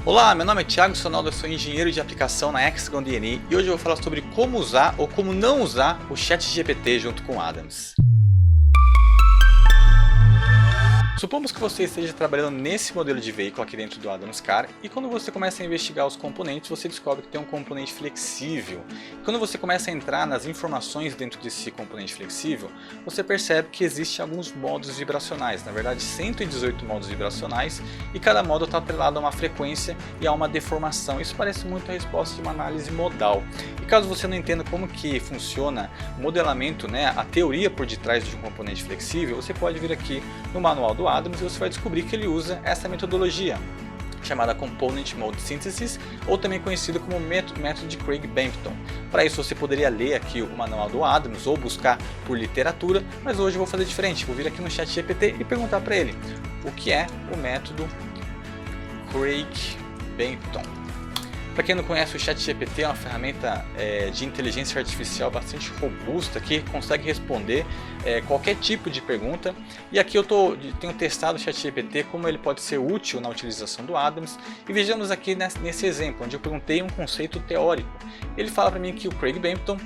Olá, meu nome é Thiago Sonaldo, eu sou engenheiro de aplicação na Hexagon DNA e hoje eu vou falar sobre como usar ou como não usar o ChatGPT junto com o Adams. Supomos que você esteja trabalhando nesse modelo de veículo aqui dentro do Adams Car e quando você começa a investigar os componentes, você descobre que tem um componente flexível. E quando você começa a entrar nas informações dentro desse componente flexível, você percebe que existem alguns modos vibracionais, na verdade 118 modos vibracionais, e cada modo está atrelado a uma frequência e a uma deformação. Isso parece muito a resposta de uma análise modal. E caso você não entenda como que funciona o modelamento, a teoria por detrás de um componente flexível, você pode vir aqui no manual do Adams e você vai descobrir que ele usa essa metodologia chamada Component Mode Synthesis, ou também conhecido como método de Craig-Bampton. Para isso você poderia ler aqui o manual do Adams ou buscar por literatura, mas hoje eu vou fazer diferente, vou vir aqui no ChatGPT e perguntar para ele o que é o método Craig-Bampton. Para quem não conhece, o ChatGPT é uma ferramenta de inteligência artificial bastante robusta que consegue responder qualquer tipo de pergunta. E aqui eu tenho testado o ChatGPT como ele pode ser útil na utilização do Adams. E vejamos aqui nesse exemplo, onde eu perguntei um conceito teórico. Ele fala para mim que o Craig-Bampton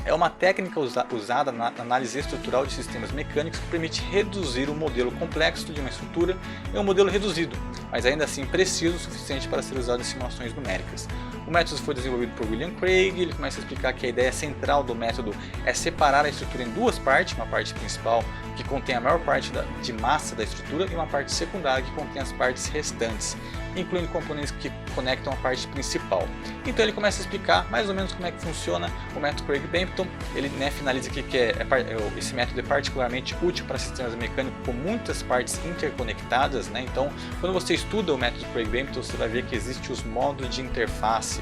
é uma técnica usada na análise estrutural de sistemas mecânicos que permite reduzir o modelo complexo de uma estrutura em um modelo reduzido, mas ainda assim preciso o suficiente para ser usado em simulações numéricas. O método foi desenvolvido por William Craig. Ele começa a explicar que a ideia central do método é separar a estrutura em duas partes, uma parte principal que contém a maior parte de massa da estrutura e uma parte secundária que contém as partes restantes, incluindo componentes que conectam a parte principal. Então ele começa a explicar mais ou menos como é que funciona o método Craig-Bampton. Ele finaliza aqui que esse método é particularmente útil para sistemas mecânicos com muitas partes interconectadas, Então, quando você estuda o método Craig-Bampton, você vai ver que existem os modos de interface,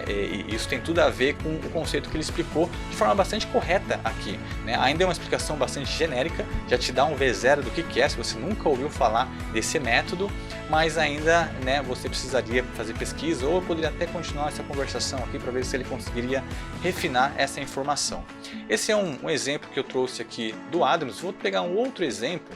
E isso tem tudo a ver com o conceito que ele explicou de forma bastante correta aqui, Ainda é uma explicação bastante genérica, já te dá um V0 do que é, se você nunca ouviu falar desse método, mas ainda você precisaria fazer pesquisa, ou eu poderia até continuar essa conversação aqui para ver se ele conseguiria refinar essa informação. Esse é um exemplo que eu trouxe aqui do Adams. Vou pegar um outro exemplo,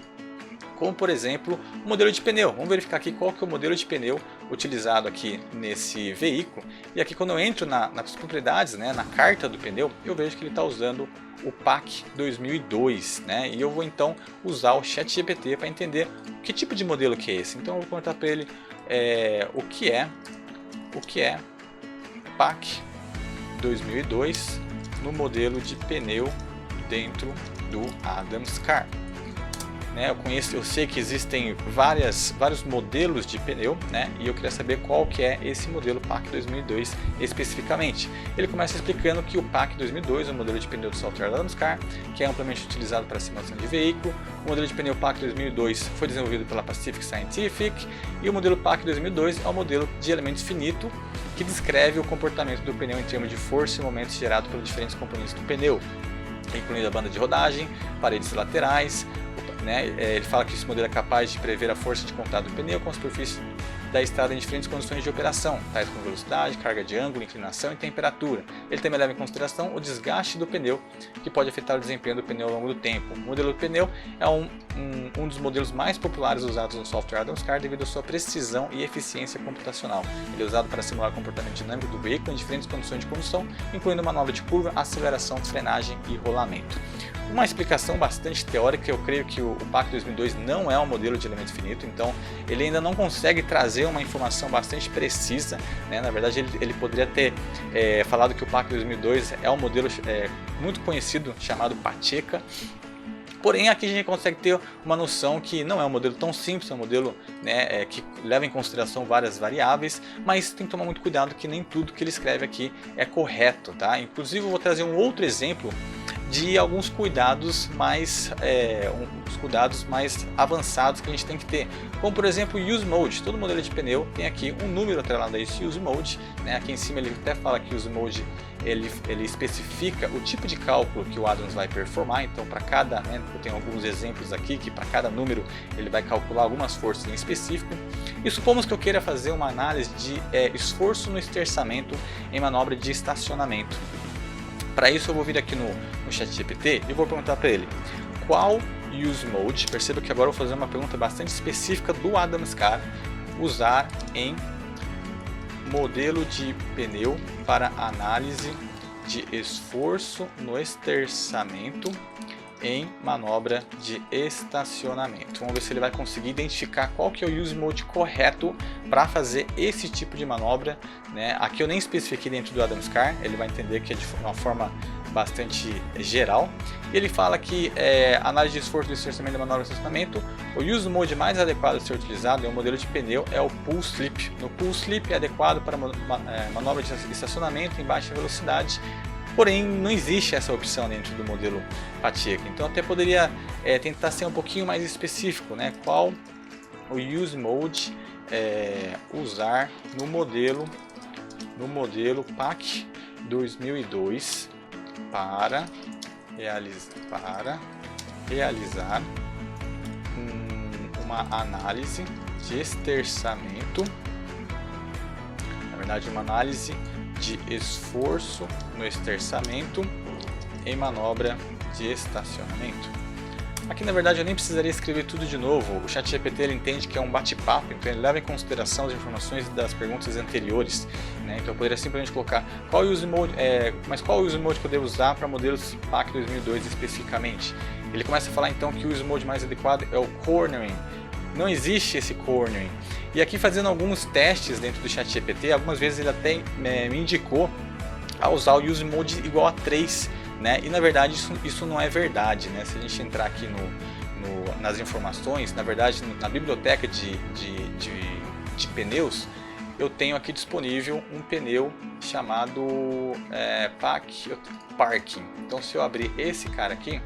como por exemplo o modelo de pneu. Vamos verificar aqui qual que é o modelo de pneu utilizado aqui nesse veículo. E aqui quando eu entro nas propriedades, na carta do pneu, eu vejo que ele está usando o PAC 2002, E eu vou então usar o ChatGPT para entender que tipo de modelo que é esse. Então eu vou perguntar para ele o que é PAC 2002 no modelo de pneu dentro do Adams Car. Eu sei que existem vários modelos de pneu, E eu queria saber qual que é esse modelo PAC 2002 especificamente. Ele começa explicando que o PAC 2002 é um modelo de pneu do software da Adams Car, que é amplamente utilizado para simulação de veículo. O modelo de pneu PAC 2002 foi desenvolvido pela Pacific Scientific, e o modelo PAC 2002 é um modelo de elemento finito que descreve o comportamento do pneu em termos de força e momentos gerados pelos diferentes componentes do pneu, incluindo a banda de rodagem, paredes laterais. Ele fala que esse modelo é capaz de prever a força de contato do pneu com a superfície da estrada em diferentes condições de operação, tais como velocidade, carga de ângulo, inclinação e temperatura. Ele também leva em consideração o desgaste do pneu, que pode afetar o desempenho do pneu ao longo do tempo. O modelo do pneu é um dos modelos mais populares usados no software Adams Car devido à sua precisão e eficiência computacional. Ele é usado para simular o comportamento dinâmico do veículo em diferentes condições de condução, incluindo manobra de curva, aceleração, frenagem e rolamento. Uma explicação bastante teórica. Eu creio que o PAC 2002 não é um modelo de elemento finito, então ele ainda não consegue trazer uma informação bastante precisa, Na verdade ele poderia ter falado que o PAC 2002 é um modelo muito conhecido chamado Pacheca. Porém, aqui a gente consegue ter uma noção que não é um modelo tão simples, é um modelo que leva em consideração várias variáveis, mas tem que tomar muito cuidado que nem tudo que ele escreve aqui é correto, Inclusive eu vou trazer um outro exemplo de alguns cuidados mais avançados que a gente tem que ter, como por exemplo o Use Mode. Todo modelo de pneu tem aqui um número atrelado a esse Use Mode, Aqui em cima ele até fala que o Use Mode ele especifica o tipo de cálculo que o Adams vai performar. Então para cada, eu tenho alguns exemplos aqui que para cada número ele vai calcular algumas forças em específico. E supomos que eu queira fazer uma análise de esforço no esterçamento em manobra de estacionamento. Para isso eu vou vir aqui no ChatGPT e vou perguntar para ele qual Use Mode, perceba que agora eu vou fazer uma pergunta bastante específica do Adams Car, usar em modelo de pneu para análise de esforço no esterçamento em manobra de estacionamento. Vamos ver se ele vai conseguir identificar qual que é o use mode correto para fazer esse tipo de manobra, né? Aqui eu nem especifiquei dentro do Adams Car, ele vai entender que é de uma forma bastante geral. Ele fala que análise de esforço do esterçamento de manobra de estacionamento, o use mode mais adequado a ser utilizado em um modelo de pneu é o pull slip. No pull slip é adequado para manobra de estacionamento em baixa velocidade. Porém, não existe essa opção dentro do modelo Pacheco. Então, até poderia tentar ser um pouquinho mais específico, né? Qual o use mode usar no modelo PAC 2002 para realizar uma análise de esterçamento, na verdade, uma análise de esforço no esterçamento em manobra de estacionamento. Aqui na verdade eu nem precisaria escrever tudo de novo, o ChatGPT ele entende que é um bate-papo, então ele leva em consideração as informações das perguntas anteriores, né? Então eu poderia simplesmente colocar qual use mode, mas qual use mode podemos usar para modelos PAC 2002 especificamente. Ele começa a falar então que o use mode mais adequado é o cornering. Não existe esse cornering. E aqui fazendo alguns testes dentro do ChatGPT, algumas vezes ele até me indicou a usar o use mode igual a 3, né? E na verdade isso não é verdade, né? Se a gente entrar aqui nas informações, na verdade na biblioteca de pneus, eu tenho aqui disponível um pneu chamado Parking. Então se eu abrir esse cara aqui,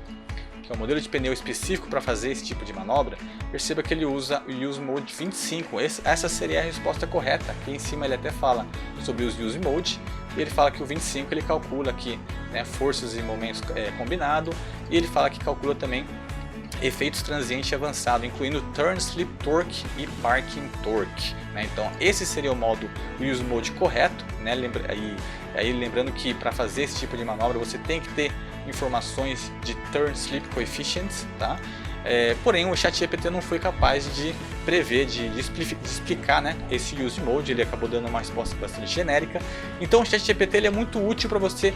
que é um modelo de pneu específico para fazer esse tipo de manobra, perceba que ele usa o Use Mode 25. Essa seria a resposta correta. Aqui em cima ele até fala sobre os Use Mode, e ele fala que o 25 ele calcula aqui, né, forças e momentos combinado, e ele fala que calcula também efeitos transiente avançado, incluindo Turn Slip Torque e Parking Torque, né? Então esse seria o modo Use Mode correto, né? Lembrando que para fazer esse tipo de manobra você tem que ter informações de Turn Slip Coefficients, tá? Porém o ChatGPT não foi capaz de prever, de explicar, né, esse Use Mode. Ele acabou dando uma resposta bastante genérica. Então o ChatGPT ele é muito útil para você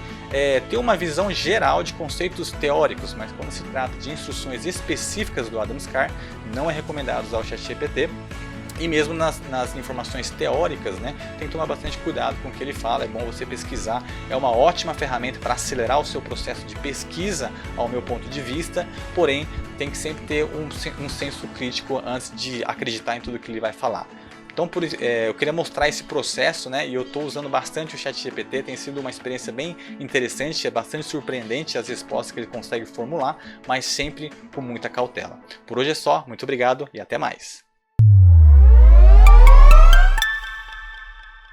ter uma visão geral de conceitos teóricos, mas quando se trata de instruções específicas do Adams Car, não é recomendado usar o ChatGPT. E mesmo nas informações teóricas, né, tem que tomar bastante cuidado com o que ele fala. É bom você pesquisar, é uma ótima ferramenta para acelerar o seu processo de pesquisa, ao meu ponto de vista, porém tem que sempre ter um senso crítico antes de acreditar em tudo que ele vai falar. Então eu queria mostrar esse processo, né, e eu estou usando bastante o ChatGPT, tem sido uma experiência bem interessante, é bastante surpreendente as respostas que ele consegue formular, mas sempre com muita cautela. Por hoje é só, muito obrigado e até mais!